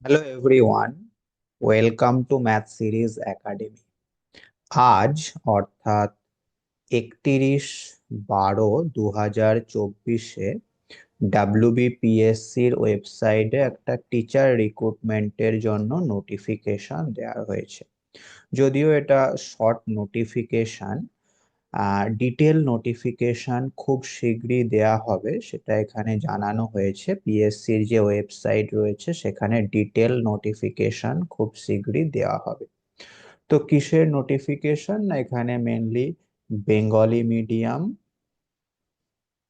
Hello everyone, welcome to math series academy. আজ অর্থাৎ 31/12/2024 ডাব্লিউবিপিএসসির ওয়েবসাইটে একটা টিচার রিক্রুটমেন্টের জন্য নোটিফিকেশন দেওয়া হয়েছে। যদিও এটা শর্ট নোটিফিকেশন, ডিটেল নোটিফিকেশন খুব শীঘ্রই দেয়া হবে, সেটা এখানে জানানো হয়েছে। পিএসসির যে ওয়েবসাইট রয়েছে সেখানে ডিটেল নোটিফিকেশন খুব শীঘ্রই দেওয়া হবে। তো কিসের নোটিফিকেশন না, এখানে মেনলি বেঙ্গলি মিডিয়াম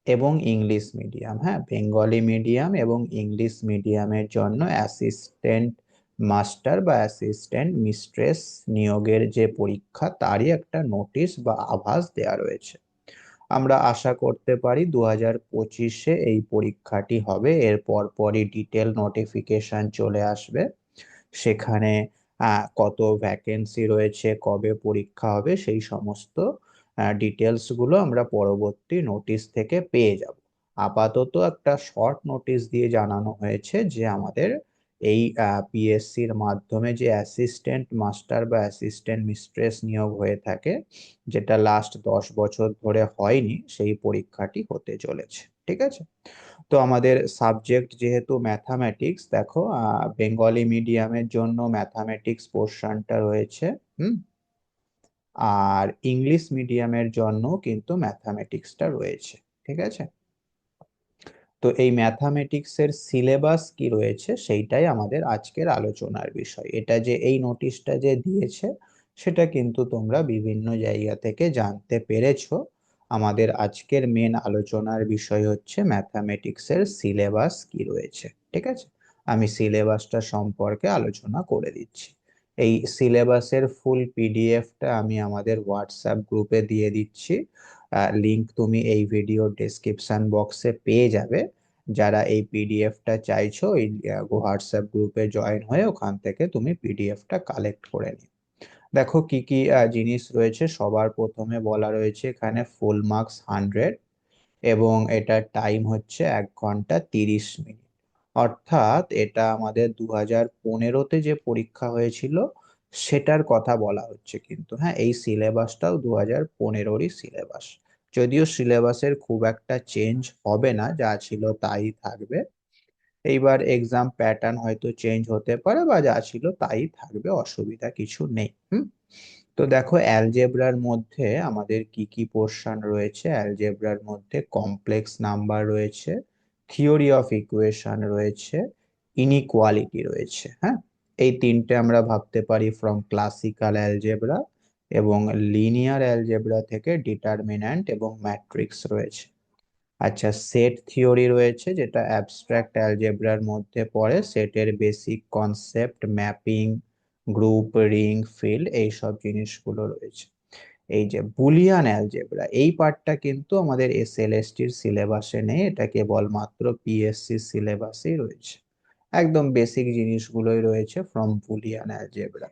এবং ইংলিশ মিডিয়াম, হ্যাঁ, বেঙ্গলি মিডিয়াম এবং ইংলিশ মিডিয়ামের জন্য অ্যাসিস্ট্যান্ট মাস্টার বা অ্যাসিস্ট্যান্ট মিস্ট্রেস নিয়োগের যে পরীক্ষা তারই একটা নোটিশ বা আভাস দেওয়া রয়েছে। আমরা আশা করতে পারি 2025-এ এই পরীক্ষাটি হবে, এর পরপরই ডিটেল নোটিফিকেশন চলে আসবে। সেখানে কত ভ্যাকেন্সি রয়েছে, কবে পরীক্ষা হবে, সেই সমস্ত ডিটেলস গুলো আমরা পরবর্তী নোটিশ থেকে পেয়ে যাব। আপাতত একটা শর্ট নোটিশ দিয়ে জানানো হয়েছে যে আমাদের এই পিএসসির মাধ্যমে যে অ্যাসিস্ট্যান্ট মাস্টার বা অ্যাসিস্ট্যান্ট মিস্ট্রেস নিয়োগ হয়ে থাকে, যেটা লাস্ট 10 বছর ধরে হয়নি, সেই পরীক্ষাটি হতে চলেছে। ঠিক আছে। তো আমাদের সাবজেক্ট যেহেতু ম্যাথামেটিক্স, দেখো বেঙ্গলি মিডিয়ামের জন্য ম্যাথামেটিক্স পোর্শনটা রয়েছে। হুম। আর ইংলিশ মিডিয়ামের জন্য কিন্তু ম্যাথামেটিক্সটা রয়েছে। ঠিক আছে। তো এই ম্যাথামেটিক্স এর সিলেবাস কি রয়েছে সেইটাই আমাদের আজকের আলোচনার বিষয়। এটা যে এই নোটিশটা যে দিয়েছে সেটা কিন্তু তোমরা বিভিন্ন জায়গা থেকে জানতে পেরেছো। আমাদের আজকের মেন আলোচনার বিষয় হচ্ছে ম্যাথামেটিক্স এর সিলেবাস কি রয়েছে। ঠিক আছে। আমি সিলেবাসটা সম্পর্কে আলোচনা করে দিচ্ছি। এই সিলেবাসের ফুল পিডিএফটা আমি আমাদের হোয়াটসঅ্যাপ গ্রুপে দিয়ে দিচ্ছি। লিংক তুমি এই ভিডিও ডেসক্রিপশন বক্সে পেয়ে যাবে। যারা এই পিডিএফটা চাইছো, এই হোয়াটসঅ্যাপ গ্রুপে জয়েন হয়ে ওখান থেকে তুমি পিডিএফটা কালেক্ট করে নিও। দেখো কি কি জিনিস রয়েছে। সবার প্রথমে বলা রয়েছে এখানে ফুল মার্কস 100 এবং এটার টাইম হচ্ছে 1 ঘন্টা 30 মিনিট। অর্থাৎ এটা আমাদের 2015-তে যে পরীক্ষা হয়েছিল সেটার কথা বলা হচ্ছে, কিন্তু হ্যাঁ, এই সিলেবাসটাও 2015-রই সিলেবাস। যদিও সিলেবাসের খুব একটা চেঞ্জ হবে না, যা ছিল তাই থাকবে। এইবার এক্সাম প্যাটার্ন হয়তো চেঞ্জ হতে পারে, বা যা ছিল তাই থাকবে, অসুবিধা কিছু নেই। হুম। তো দেখো অ্যালজেব্রার মধ্যে আমাদের কি কি পোর্শন রয়েছে। অ্যালজেব্রার মধ্যে কমপ্লেক্স নাম্বার রয়েছে, থিওরি অফ ইকুয়েশন রয়েছে, ইনইকুয়ালিটি রয়েছে। হ্যাঁ, এই তিনটে আমরা ভাবতে পারি ফ্রম ক্লাসিক্যাল অ্যালজেব্রা, এবং লিনিয়ার অ্যালজেব্রা থেকে ডিটারমিন্যান্ট এবং ম্যাট্রিক্স রয়েছে। আচ্ছা, সেট থিওরি রয়েছে, যেটা অ্যাবস্ট্রাক্ট অ্যালজেব্রার মধ্যে পড়ে। সেটের basic concept, mapping, group, ring, field, এই সব জিনিসগুলো রয়েছে। এই যে বুলিয়ান অ্যালজেব্রা, এই পার্টটা কিন্তু আমাদের এসএলএসটির সিলেবাসে নেই, এটা কেবলমাত্র পিএসসি সিলেবাসেই রয়েছে। একদম বেসিক জিনিসগুলোই রয়েছে ফ্রম বুলিয়ান অ্যালজেব্রা।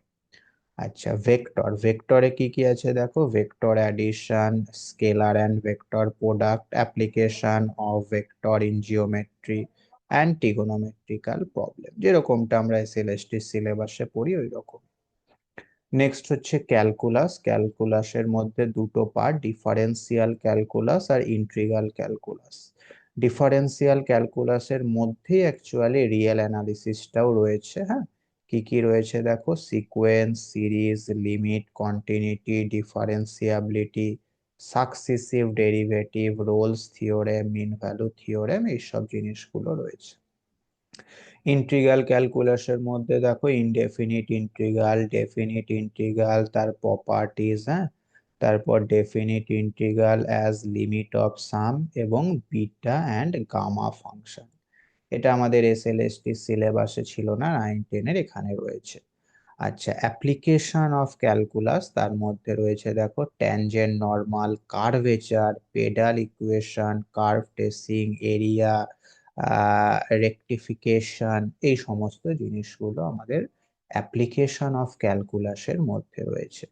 আচ্ছা, ভেক্টর, ভেক্টরে কি কি আছে দেখো। Vector addition, scalar and vector product, application of vector in geometry and trigonometrical problem, যেরকমটা আমরা এসএলএসটি সিলেবাসে পড়ি ওই রকম। নেক্সট হচ্ছে ক্যালকুলাস। ক্যালকুলাসের মধ্যে দুটো পার্ট, ডিফারেন্সিয়াল ক্যালকুলাস আর ইন্টিগ্রাল ক্যালকুলাস। ডিফারেন্সিয়াল ক্যালকুলাসের মধ্যেই অ্যাকচুয়ালি রিয়েল অ্যানালিসিসটাও রয়েছে। হ্যাঁ, কি কি রয়েছে দেখো। Sequence, series, limit, continuity, differentiability, successive derivative, Rolle's theorem, mean value theorem, এইসব জিনিসগুলো রয়েছে। ইন্টিগ্রাল ক্যালকুলাসের মধ্যে দেখো ইনডেফিনিট ইন্টিগ্রাল, ডেফিনিট ইন্টিগ্রাল, তার প্রপার্টিজ, হ্যাঁ, তারপর definite integral as limit of sum, এবং বিটা অ্যান্ড গামা ফাংশন। এটা আমাদের এসএলএসটি সিলেবাসে ছিল না, 9-10-এর এখানে রয়েছে। আচ্ছা, অ্যাপ্লিকেশন অফ ক্যালকুলাস, তার মধ্যে রয়েছে দেখো tangent, normal, curvature, pedal equation, curve tracing, area, rectification, এই সমস্ত জিনিসগুলো আমাদের অ্যাপ্লিকেশন অফ ক্যালকুলাসের মধ্যে রয়েছে।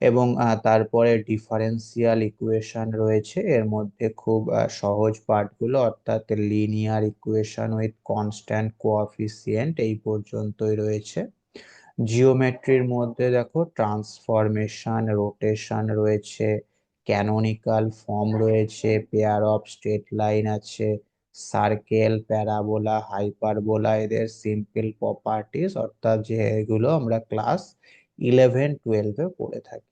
এবং তারপরে ডিফারেন্সিয়াল ইকুয়েশন রয়েছে, এর মধ্যে খুব সহজ পার্টগুলো অর্থাৎ linear equation with constant coefficient এই পর্যন্তই রয়েছে। জিওমেট্রির মধ্যে দেখো ট্রান্সফরমেশন, রোটেশন রয়েছে, ক্যানোনিকাল ফর্ম রয়েছে, পেয়ার অফ স্ট্রেট লাইন আছে, সার্কেল, প্যারাবোলা, হাইপারবোলা, এদের সিম্পল প্রপার্টিজ অর্থাৎ যেগুলো আমরা ক্লাস 11-12-এ পড়ে থাকি।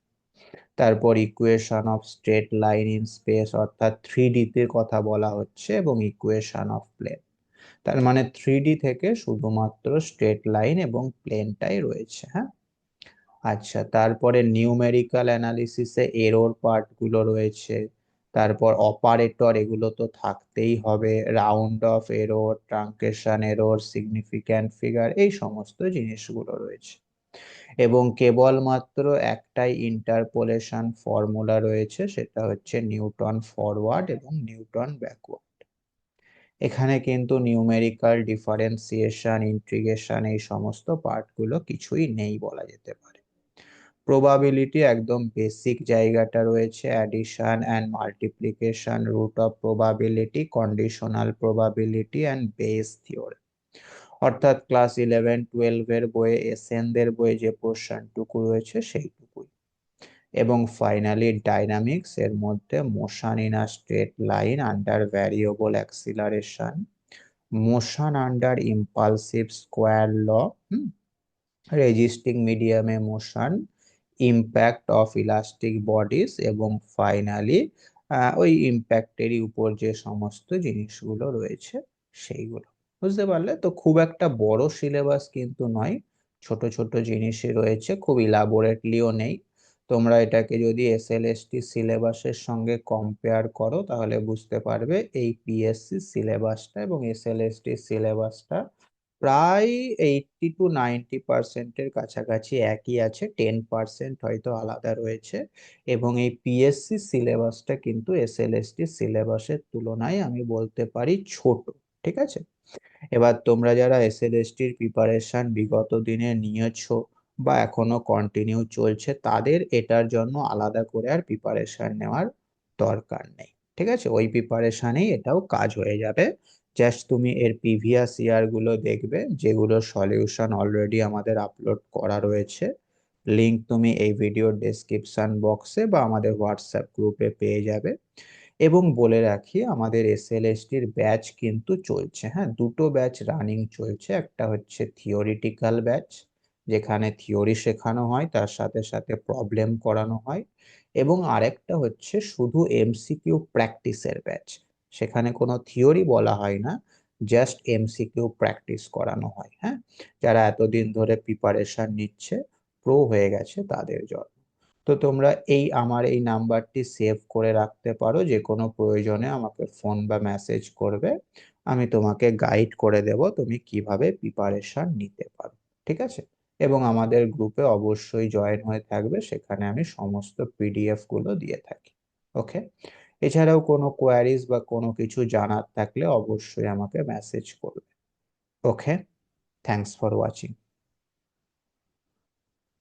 তারপর equation of straight line in space অর্থাৎ 3D তে কথা বলা হচ্ছে, এবং ইকুয়েশন অফ প্লেন, তার মানে 3D থেকে শুধুমাত্র স্ট্রেট লাইন এবং প্লেনটাই রয়েছে। হ্যাঁ, আচ্ছা, তারপরে নিউমেরিক্যাল অ্যানালিসিসে এরর পার্ট গুলো রয়েছে, তারপর অপারেটর এগুলো তো থাকতেই হবে, round off error, truncation error, significant figure, এই সমস্ত জিনিসগুলো রয়েছে। এবং কেবলমাত্র একটাই ইন্টারপোলেশন ফর্মুলা রয়েছে, সেটা হচ্ছে নিউটন ফরওয়ার্ড এবং নিউটন ব্যাকওয়ার্ড। এখানে কিন্তু নিউমেরিক্যাল ডিফারেন্সিয়েশন, ইন্টিগ্রেশন এই সমস্ত পার্টগুলো কিছুই নেই বলা যেতে পারে। প্রবাবিলিটি একদম বেসিক জায়গাটা রয়েছে, addition and multiplication, root of probability, conditional probability and Bayes theory, অর্থাৎ ক্লাস 11-12-এর বইয়ে, এসএনদের বইয়ে যে পোর্শনটুকু রয়েছে সেইটুকুই। এবং ফাইনালি ডাইনামিক্স, এর মধ্যে motion in a straight line under variable acceleration, motion under impulsive square law, resisting মিডিয়ামে motion, impact of elastic bodies, এবং ফাইনালি ওই ইম্প্যাক্টেরই উপর যে সমস্ত জিনিসগুলো রয়েছে সেইগুলো। বুঝতে পারলে? তো খুব একটা বড় সিলেবাস কিন্তু নয়, ছোট ছোট জিনিসই রয়েছে, খুব ইলাবোরেটলিও নেই। তোমরা এটাকে যদি এসএলএসটি সিলেবাসের সঙ্গে কম্পেয়ার করো তাহলে বুঝতে পারবে এই পিএসসি সিলেবাসটা এবং এসএলএসটি সিলেবাসটা প্রায় 80-90%-এর কাছাকাছি একই আছে, 10% হয়তো আলাদা রয়েছে। এবং এই পিএসসি সিলেবাসটা কিন্তু এসএলএসটি সিলেবাসের তুলনায় আমি বলতে পারি ছোট। ঠিক আছে, এবার তোমরা যারা এসএলএসটির প্রিপারেশন বিগত দিনে নিয়েছো বা এখনো কন্টিনিউ চলছে, তাদের এটার জন্য আলাদা করে আর প্রিপারেশন নেওয়ার দরকার নেই। ঠিক আছে, ওই প্রিপারেশনেই এটাও কাজ হয়ে যাবে। জাস্ট তুমি এর প্রিভিয়াস ইয়ার গুলো দেখবে, যেগুলো সলিউশন অলরেডি আমাদের আপলোড করা রয়েছে। লিংক তুমি এই ভিডিও ডেসক্রিপশন বক্সে বা আমাদের হোয়াটসঅ্যাপ গ্রুপে পেয়ে যাবে। এবং বলে রাখি, আমাদের এসএলএসটির ব্যাচ কিন্তু চলছে। হ্যাঁ, দুটো ব্যাচ রানিং চলছে, একটা হচ্ছে থিওরিটিক্যাল ব্যাচ, যেখানে থিওরি শেখানো হয় তার সাথে সাথে প্রবলেম করানো হয়, এবং আরেকটা হচ্ছে শুধু এমসিকিউ প্র্যাকটিসের ব্যাচ, সেখানে কোনো থিওরি বলা হয় না, জাস্ট এমসিকিউ প্র্যাকটিস করানো হয়। হ্যাঁ, যারা এতদিন ধরে প্রিপারেশন নিচ্ছে, প্রো হয়ে গেছে তাদের জন্য। তো তোমরা আমার এই নাম্বারটি সেভ করে রাখতে পারো, যে কোনো প্রয়োজনে আমাকে ফোন বা মেসেজ করবে, আমি তোমাকে গাইড করে দেব তুমি কিভাবে প্রিপারেশন নিতে পারো। ঠিক আছে, এবং আমাদের গ্রুপে অবশ্যই জয়েন হয়ে থাকবে, সেখানে আমি সমস্ত পিডিএফ গুলো দিয়ে থাকি। ওকে, এছাড়াও কোনো কোয়ারিজ বা কোনো কিছু জানার থাকলে অবশ্যই আমাকে মেসেজ করবে। ওকে, থ্যাঙ্কস ফর ওয়াচিং।